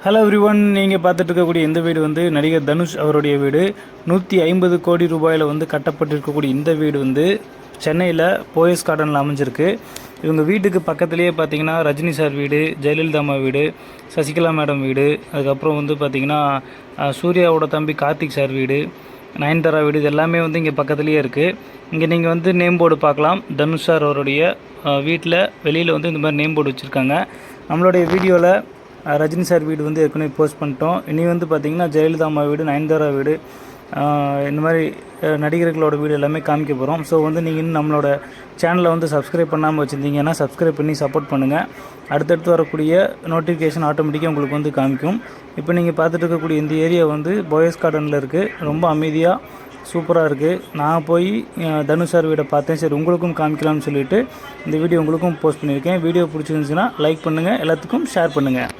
Hello everyone, நீங்கள் பார்த்துட்டு இருக்கக்கூடிய இந்த வீடு வந்து நடிகர் தனுஷ் அவருடைய வீடு. 150 கோடி ரூபாயில் வந்து கட்டப்பட்டிருக்கக்கூடிய இந்த வீடு வந்து சென்னையில் போயஸ் கார்டனில் அமைஞ்சிருக்கு. இவங்க வீட்டுக்கு பக்கத்துலேயே பார்த்தீங்கன்னா ரஜினி சார் வீடு, ஜெயலலிதா அம்மா வீடு, சசிகலா மேடம் வீடு, அதுக்கப்புறம் வந்து பார்த்திங்கன்னா சூர்யாவோட தம்பி கார்த்திக் சார் வீடு, நயன்தாரா வீடு, இது எல்லாமே வந்து இங்கே பக்கத்துலேயே இருக்குது. இங்கே நீங்கள் வந்து நேம் போர்டு பார்க்கலாம். தனுஷ் சார் அவருடைய வீட்டில் வெளியில் வந்து இந்த மாதிரி நேம் போர்டு வச்சுருக்காங்க. நம்மளுடைய வீடியோவில் ரஜினி சார் வீடு வந்து ஏற்கனவே போஸ்ட் பண்ணிட்டோம். இனி வந்து பார்த்திங்கன்னா ஜெயலலிதா அம்மா வீடு, நயன்தாரா வீடு, இந்த மாதிரி நடிகர்களோட வீடு எல்லாமே காமிக்க போகிறோம். ஸோ வந்து நீங்கள் இன்னும் நம்மளோட சேனலை வந்து சப்ஸ்கிரைப் பண்ணாமல் வச்சுருந்தீங்கன்னா சப்ஸ்கிரைப் பண்ணி சப்போர்ட் பண்ணுங்கள். அடுத்தடுத்து வரக்கூடிய நோட்டிஃபிகேஷன் ஆட்டோமேட்டிக்காக உங்களுக்கு வந்து காமிக்கும். இப்போ நீங்கள் பார்த்துட்டு இருக்கக்கூடிய இந்த ஏரியா வந்து போயஸ் கார்டனில் இருக்குது. ரொம்ப அமைதியாக சூப்பராக இருக்குது. நான் போய் தனுஷ் சார் வீடை பார்த்தேன். சரி, உங்களுக்கும் காமிக்கலாம்னு சொல்லிவிட்டு இந்த வீடியோ உங்களுக்கும் போஸ்ட் பண்ணியிருக்கேன். வீடியோ பிடிச்சிருந்துச்சுன்னா லைக் பண்ணுங்கள், எல்லாத்துக்கும் ஷேர் பண்ணுங்கள்.